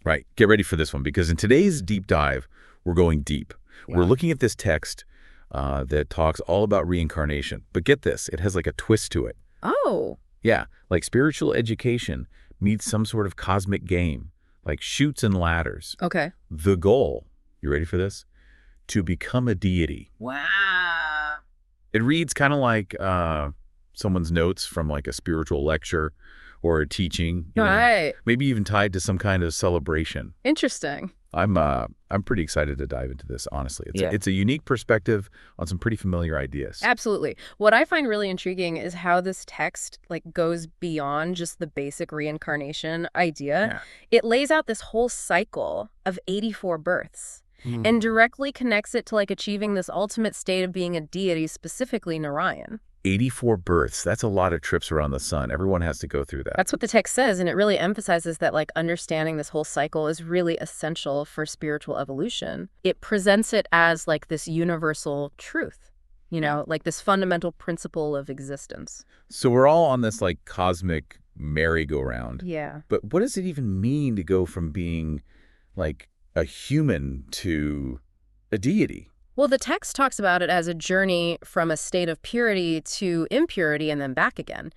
Right. Get ready for this one, because in today's deep dive, we're going deep. Yeah. We're looking at this text that talks all about reincarnation. But get this, it has like a twist to it. Oh. Yeah, like spiritual education meets some sort of cosmic game, like chutes and ladders. Okay. The goal, you ready for this? To become a deity. Wow. It reads kind of like someone's notes from like a spiritual lecture or a teaching. Right. Maybe even tied to some kind of celebration. Interesting. I'm pretty excited to dive into this, honestly. It's a unique perspective on some pretty familiar ideas. Absolutely. What I find really intriguing is how this text goes beyond just the basic reincarnation idea. Yeah. It lays out this whole cycle of 84 births and directly connects it to achieving this ultimate state of being a deity, specifically Narayan. 84 births. That's a lot of trips around the sun. Everyone has to go through that. That's what the text says, and it really emphasizes that understanding this whole cycle is really essential for spiritual evolution. It presents it as this universal truth, this fundamental principle of existence. So we're all on this cosmic merry-go-round. Yeah. But what does it even mean to go from being a human to a deity? Well, the text talks about it as a journey from a state of purity to impurity and then back again.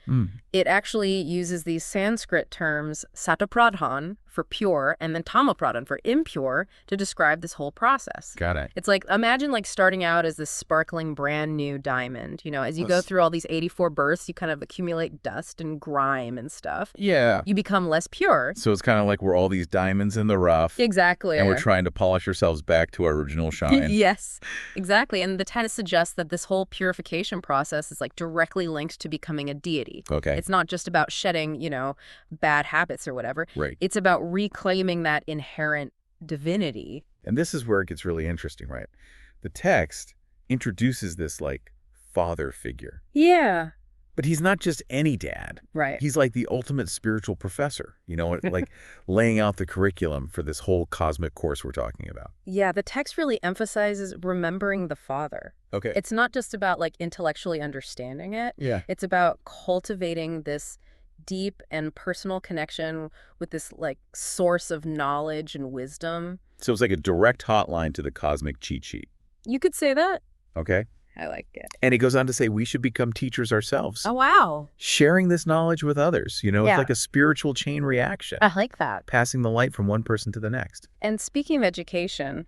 It actually uses these Sanskrit terms, satapradhan for pure and then tamapradhan for impure to describe this whole process. Got it. It's imagine starting out as this sparkling brand new diamond. As you go through all these 84 births, you kind of accumulate dust and grime and stuff. Yeah. You become less pure. So it's kind of like we're all these diamonds in the rough. Exactly. And we're trying to polish ourselves back to our original shine. Yes, exactly. And the text suggests that this whole purification process is directly linked to becoming a deity. Okay. It's not just about shedding, bad habits or whatever. Right. It's about reclaiming that inherent divinity. And this is where it gets really interesting, right? The text introduces this father figure. Yeah. But he's not just any dad. Right. He's the ultimate spiritual professor, laying out the curriculum for this whole cosmic course we're talking about. Yeah, the text really emphasizes remembering the father. Okay. It's not just about intellectually understanding it. Yeah. It's about cultivating this deep and personal connection with this source of knowledge and wisdom. So it's like a direct hotline to the cosmic cheat sheet. You could say that. Okay. I like it. And he goes on to say we should become teachers ourselves. Oh, wow. Sharing this knowledge with others. It's like a spiritual chain reaction. I like that. Passing the light from one person to the next. And speaking of education,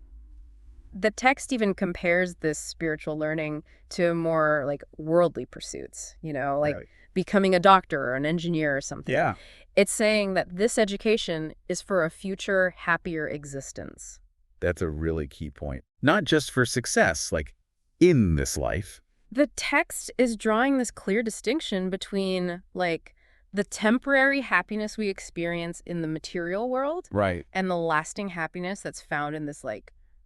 the text even compares this spiritual learning to more worldly pursuits, Right. becoming a doctor or an engineer or something. Yeah. It's saying that this education is for a future, happier existence. That's a really key point. Not just for success, in this life. The text is drawing this clear distinction between, the temporary happiness we experience in the material world. Right. And the lasting happiness that's found in this,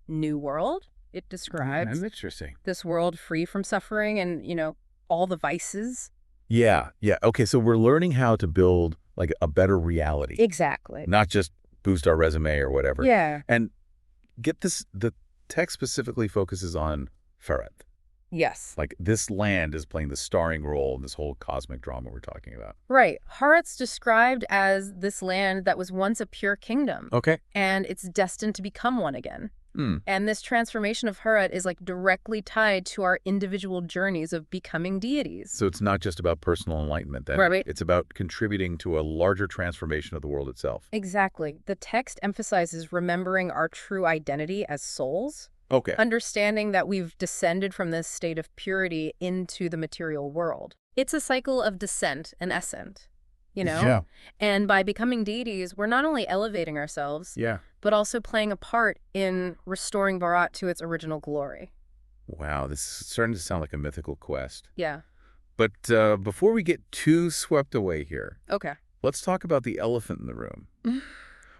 new world. It describes That's interesting. this world free from suffering and, all the vices. Yeah. Yeah. Okay. So we're learning how to build a better reality. Exactly. Not just boost our resume or whatever. Yeah. And get this, the text specifically focuses on Farat. Yes. This land is playing the starring role in this whole cosmic drama we're talking about. Right. Harat's described as this land that was once a pure kingdom. Okay. And it's destined to become one again. And this transformation of Harat is directly tied to our individual journeys of becoming deities. So it's not just about personal enlightenment then. Right. It's about contributing to a larger transformation of the world itself. Exactly. The text emphasizes remembering our true identity as souls. Okay. Understanding that we've descended from this state of purity into the material world. It's a cycle of descent and ascent, Yeah. And by becoming deities, we're not only elevating ourselves, Yeah. but also playing a part in restoring Bharat to its original glory. Wow, this is starting to sound like a mythical quest. Yeah. But before we get too swept away here, Okay. let's talk about the elephant in the room.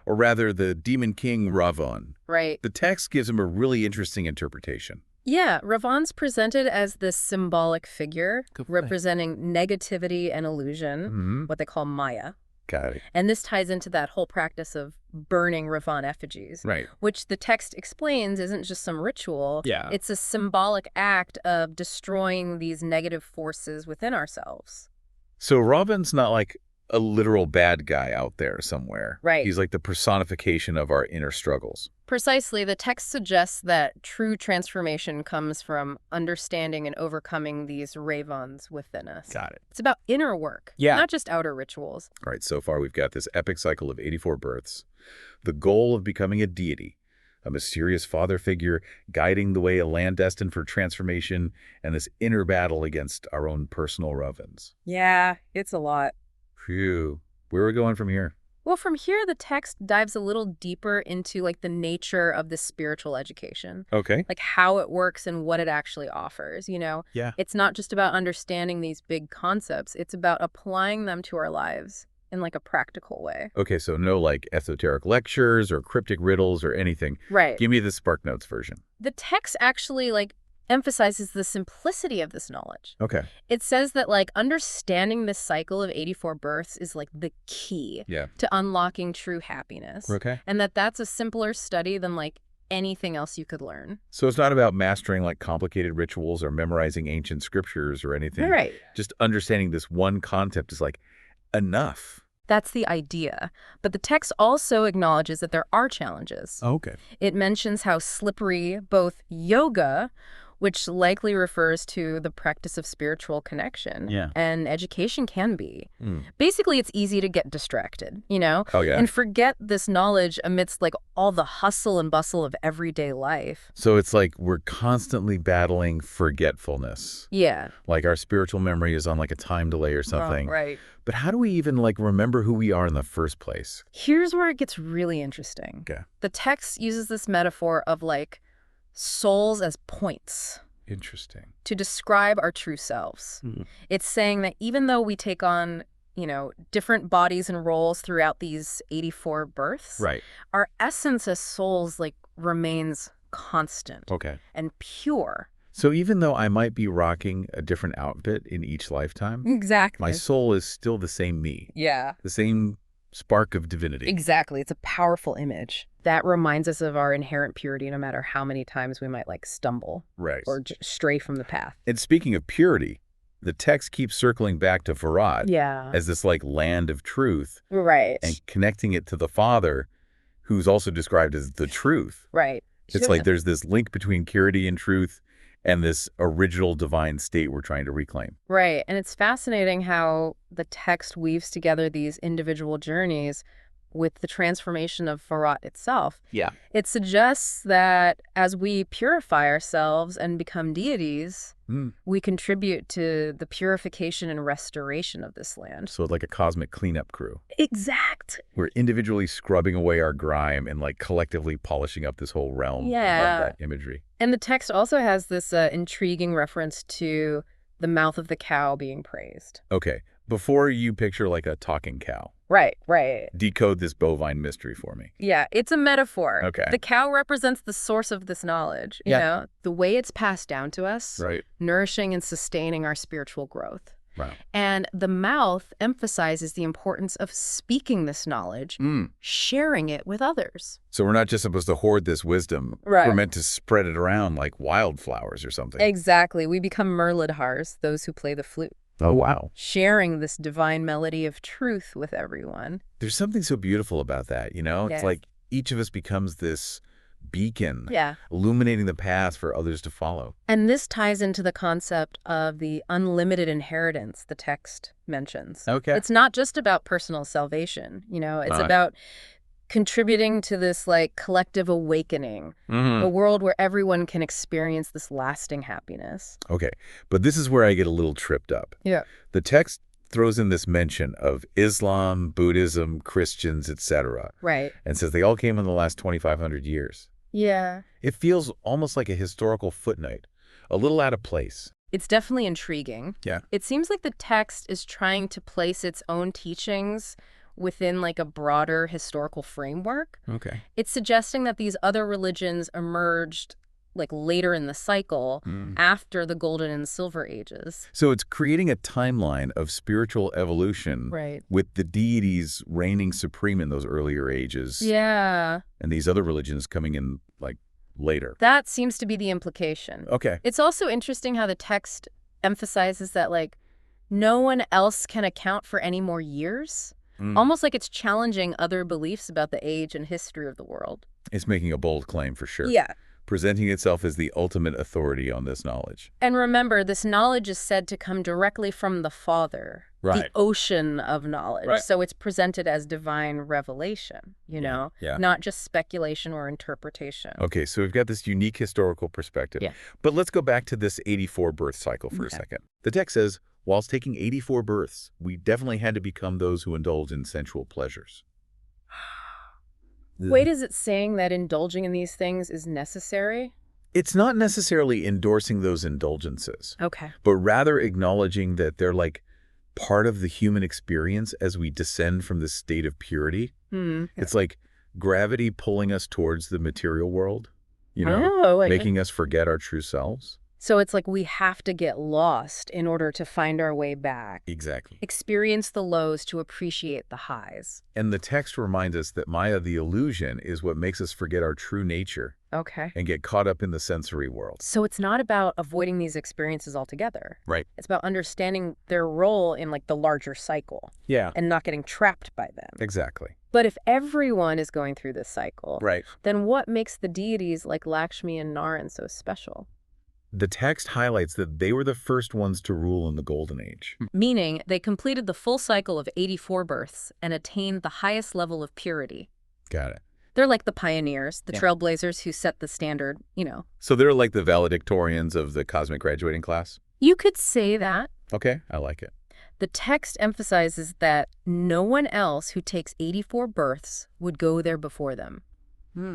Or rather, the demon king Ravan. Right. The text gives him a really interesting interpretation. Yeah, Ravan's presented as this symbolic figure representing negativity and illusion, what they call Maya. Got it. And this ties into that whole practice of burning Ravan effigies, Right. which the text explains isn't just some ritual. Yeah. It's a symbolic act of destroying these negative forces within ourselves. So Ravan's not a literal bad guy out there somewhere. Right. He's like the personification of our inner struggles. Precisely. The text suggests that true transformation comes from understanding and overcoming these ravons within us. Got it. It's about inner work, not just outer rituals. All right, so far we've got this epic cycle of 84 births, the goal of becoming a deity, a mysterious father figure guiding the way, a land destined for transformation, and this inner battle against our own personal ravens. Yeah, it's a lot. Phew. Where are we going from here? Well, from here, the text dives a little deeper into like the nature of this spiritual education. Okay. Like how it works and what it actually offers, Yeah. It's not just about understanding these big concepts. It's about applying them to our lives in like a practical way. Okay, so no like esoteric lectures or cryptic riddles or anything. Right. Give me the Spark Notes version. The text actually like emphasizes the simplicity of this knowledge. Okay. It says that like understanding this cycle of 84 births is like the key to unlocking true happiness. Okay. And that's a simpler study than like anything else you could learn. So it's not about mastering like complicated rituals or memorizing ancient scriptures or anything. Right. Just understanding this one concept is like enough. That's the idea. But the text also acknowledges that there are challenges. Okay. It mentions how slippery both yoga, which likely refers to the practice of spiritual connection, and education can be. Basically, it's easy to get distracted, Oh, yeah. and forget this knowledge amidst like all the hustle and bustle of everyday life. So it's like we're constantly battling forgetfulness. Yeah. Like our spiritual memory is on like a time delay or something. Right. But how do we even like remember who we are in the first place? Here's where it gets really interesting. Okay. The text uses this metaphor of like souls as points Interesting. to describe our true selves. It's saying that even though we take on, different bodies and roles throughout these 84 births, Right. our essence as souls like remains constant Okay. and pure. So even though I might be rocking a different outfit in each lifetime, Exactly. my soul is still the same me, Yeah. the same spark of divinity. Exactly. It's a powerful image that reminds us of our inherent purity no matter how many times we might like stumble Right. or stray from the path. And speaking of purity, the text keeps circling back to Farad Yeah. as this like land of truth Right. and connecting it to the Father, who's also described as the truth. Right. It's like there's this link between purity and truth and this original divine state we're trying to reclaim. Right. And it's fascinating how the text weaves together these individual journeys with the transformation of Farad itself. Yeah. It suggests that as we purify ourselves and become deities, we contribute to the purification and restoration of this land. So like a cosmic cleanup crew. Exact. We're individually scrubbing away our grime and like collectively polishing up this whole realm. Yeah. I love that imagery. And the text also has this intriguing reference to the mouth of the cow being praised. Okay. Before you picture like a talking cow, Right, right. decode this bovine mystery for me. Yeah, it's a metaphor. Okay. The cow represents the source of this knowledge, you know, the way it's passed down to us, Right. nourishing and sustaining our spiritual growth. Wow. And the mouth emphasizes the importance of speaking this knowledge, sharing it with others. So we're not just supposed to hoard this wisdom. Right. We're meant to spread it around like wildflowers or something. Exactly. We become Murli, those who play the flute, Oh, wow. sharing this divine melody of truth with everyone. There's something so beautiful about that, you know? Yes. It's like each of us becomes this beacon, Yeah. illuminating the path for others to follow. And this ties into the concept of the unlimited inheritance the text mentions. Okay. It's not just about personal salvation, it's Right. about contributing to this like collective awakening, Mm-hmm. a world where everyone can experience this lasting happiness. Okay, but this is where I get a little tripped up. Yeah. The text throws in this mention of Islam, Buddhism, Christians, etc., Right. and says they all came in the last 2,500 years. Yeah. It feels almost like a historical footnote, a little out of place. It's definitely intriguing. Yeah. It seems like the text is trying to place its own teachings within like a broader historical framework. Okay. It's suggesting that these other religions emerged like later in the cycle after the golden and silver ages. So it's creating a timeline of spiritual evolution Right. with the deities reigning supreme in those earlier ages Yeah. and these other religions coming in like later. That seems to be the implication. Okay. It's also interesting how the text emphasizes that like no one else can account for any more years? Almost like it's challenging other beliefs about the age and history of the world. It's making a bold claim for sure. Yeah. Presenting itself as the ultimate authority on this knowledge. And remember, this knowledge is said to come directly from the Father, the ocean of knowledge. Right. So it's presented as divine revelation, not just speculation or interpretation. Okay, so we've got this unique historical perspective. Yeah. But let's go back to this 84 birth cycle for a second. The text says, whilst taking 84 births, we definitely had to become those who indulge in sensual pleasures. Wait, is it saying that indulging in these things is necessary? It's not necessarily endorsing those indulgences. Okay. But rather acknowledging that they're like part of the human experience as we descend from this state of purity. It's like gravity pulling us towards the material world, making us forget our true selves. So it's like we have to get lost in order to find our way back. Exactly. Experience the lows to appreciate the highs. And the text reminds us that Maya, the illusion, is what makes us forget our true nature. Okay. And get caught up in the sensory world. So it's not about avoiding these experiences altogether. Right. It's about understanding their role in like the larger cycle. Yeah. And not getting trapped by them. Exactly. But if everyone is going through this cycle, right, then what makes the deities like Lakshmi and Narayan so special? The text highlights that they were the first ones to rule in the Golden Age. Meaning they completed the full cycle of 84 births and attained the highest level of purity. Got it. They're like the pioneers, the trailblazers who set the standard, So they're like the valedictorians of the cosmic graduating class? You could say that. Okay, I like it. The text emphasizes that no one else who takes 84 births would go there before them.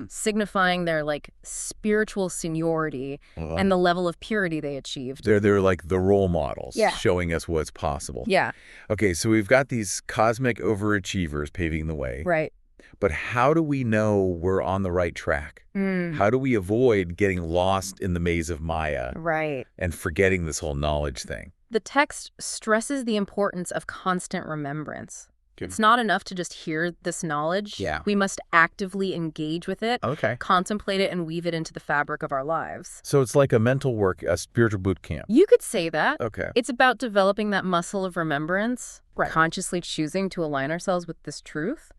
Signifying their like spiritual seniority and the level of purity they achieved. They're like the role models, showing us what's possible. Yeah. Okay, so we've got these cosmic overachievers paving the way. Right. But how do we know we're on the right track? How do we avoid getting lost in the maze of Maya? Right. And forgetting this whole knowledge thing? The text stresses the importance of constant remembrance. It's not enough to just hear this knowledge. Yeah. We must actively engage with it, contemplate it, and weave it into the fabric of our lives. So it's like a mental work, a spiritual boot camp. You could say that. Okay. It's about developing that muscle of remembrance, consciously choosing to align ourselves with this truth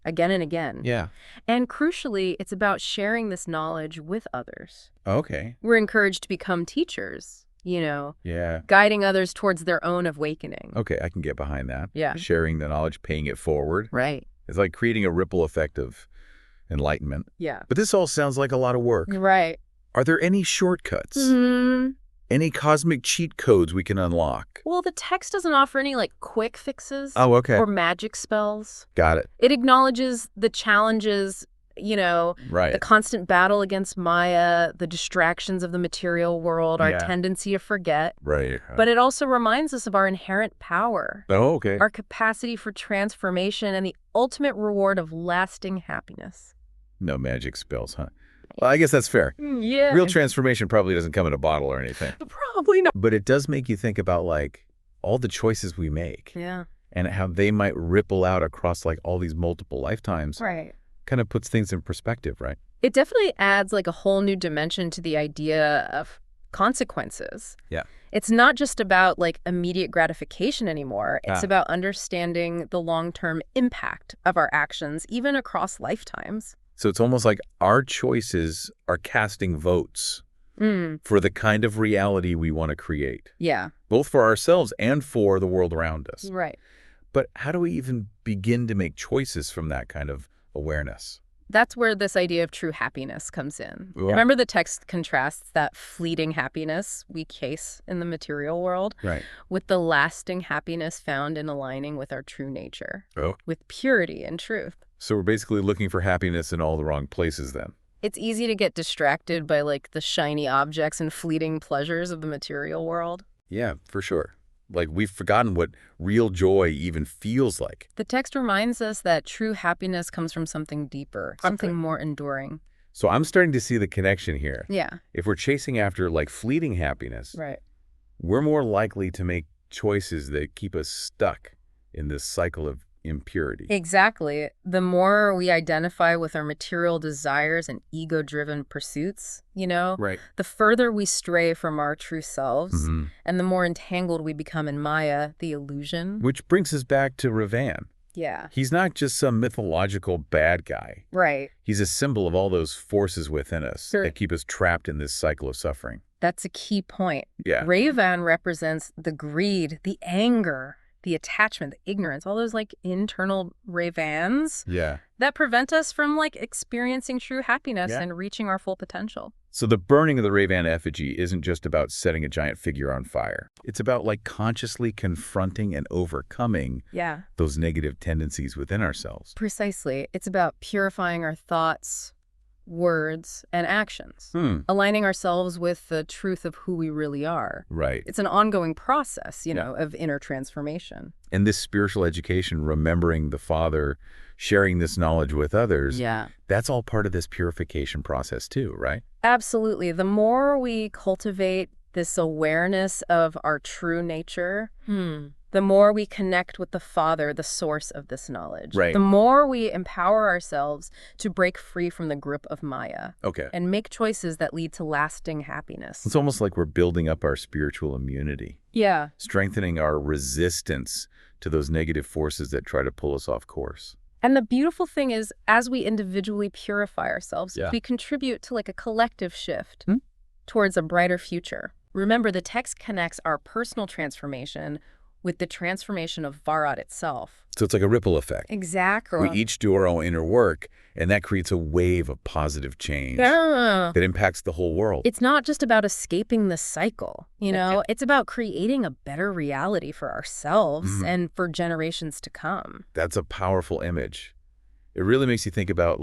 again and again. Yeah. And crucially, it's about sharing this knowledge with others. Okay. We're encouraged to become teachers. Guiding others towards their own awakening. Okay, I can get behind that. Yeah. Sharing the knowledge, paying it forward. Right. It's like creating a ripple effect of enlightenment. Yeah. But this all sounds like a lot of work. Right. Are there any shortcuts? Any cosmic cheat codes we can unlock? Well, the text doesn't offer any like quick fixes. Oh, okay. Or magic spells. Got it. It acknowledges the challenges, the constant battle against Maya, the distractions of the material world, our tendency to forget. Right. But it also reminds us of our inherent power. Oh, okay. Our capacity for transformation and the ultimate reward of lasting happiness. No magic spells, huh? Well, I guess that's fair. Yeah. Real transformation probably doesn't come in a bottle or anything. Probably not. But it does make you think about like all the choices we make. Yeah. And how they might ripple out across like all these multiple lifetimes. Right. Kind of puts things in perspective, right? It definitely adds like a whole new dimension to the idea of consequences. Yeah. It's not just about like immediate gratification anymore. It's about understanding the long-term impact of our actions, even across lifetimes. So it's almost like our choices are casting votes for the kind of reality we want to create. Yeah. Both for ourselves and for the world around us. Right. But how do we even begin to make choices from that kind of awareness? That's where this idea of true happiness comes in. Yeah. Remember the text contrasts that fleeting happiness we chase in the material world with the lasting happiness found in aligning with our true nature, with purity and truth. So we're basically looking for happiness in all the wrong places then. It's easy to get distracted by like the shiny objects and fleeting pleasures of the material world. Yeah, for sure. Like we've forgotten what real joy even feels like. The text reminds us that true happiness comes from something deeper, something more enduring. So I'm starting to see the connection here. Yeah. If we're chasing after like fleeting happiness, we're more likely to make choices that keep us stuck in this cycle of impurity. Exactly. The more we identify with our material desires and ego-driven pursuits, Right. the further we stray from our true selves, Hmm. and the more entangled we become in Maya, the illusion. Which brings us back to Ravan. Yeah. He's not just some mythological bad guy. Right. He's a symbol of all those forces within us Sure. that keep us trapped in this cycle of suffering. That's a key point. Yeah. Ravan represents the greed, the anger, the attachment, the ignorance, all those internal Ravans Yeah. that prevent us from experiencing true happiness Yeah. and reaching our full potential. So the burning of the Ravan effigy isn't just about setting a giant figure on fire. It's about consciously confronting and overcoming Yeah. those negative tendencies within ourselves. Precisely. It's about purifying our thoughts, words, and actions, aligning ourselves with the truth of who we really are. Right. It's an ongoing process, of inner transformation. And this spiritual education, remembering the Father, sharing this knowledge with others, Yeah. that's all part of this purification process too, right? Absolutely. The more we cultivate this awareness of our true nature, the more we connect with the Father, the source of this knowledge. Right. The more we empower ourselves to break free from the grip of Maya. Okay. And make choices that lead to lasting happiness. It's almost like we're building up our spiritual immunity, Yeah. strengthening our resistance to those negative forces that try to pull us off course. And the beautiful thing is, as we individually purify ourselves, Yeah. we contribute to a collective shift towards a brighter future. Remember, the text connects our personal transformation with the transformation of Varat itself. So it's like a ripple effect. Exactly. We each do our own inner work, and that creates a wave of positive change Yeah. that impacts the whole world. It's not just about escaping the cycle, It's about creating a better reality for ourselves and for generations to come. That's a powerful image. It really makes you think about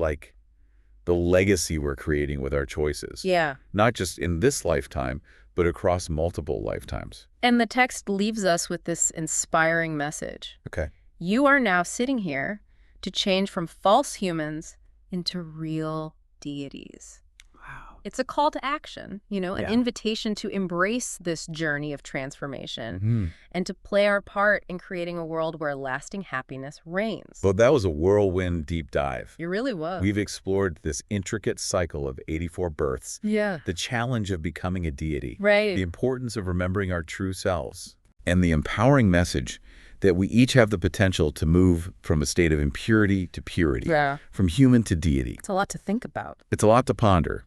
the legacy we're creating with our choices. Yeah. Not just in this lifetime, but across multiple lifetimes. And the text leaves us with this inspiring message. Okay. You are now sitting here to change from false humans into real deities. Wow. It's a call to action, an invitation to embrace this journey of transformation and to play our part in creating a world where lasting happiness reigns. Well, that was a whirlwind deep dive. It really was. We've explored this intricate cycle of 84 births, the challenge of becoming a deity, Right. the importance of remembering our true selves, and the empowering message that we each have the potential to move from a state of impurity to purity, from human to deity. It's a lot to think about. It's a lot to ponder.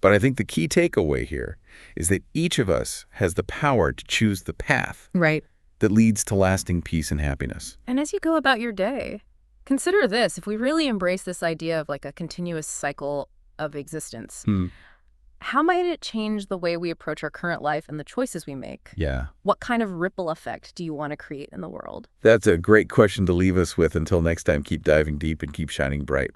But I think the key takeaway here is that each of us has the power to choose the path Right. that leads to lasting peace and happiness. And as you go about your day, consider this. If we really embrace this idea of a continuous cycle of existence, how might it change the way we approach our current life and the choices we make? Yeah. What kind of ripple effect do you want to create in the world? That's a great question to leave us with. Until next time, keep diving deep and keep shining bright.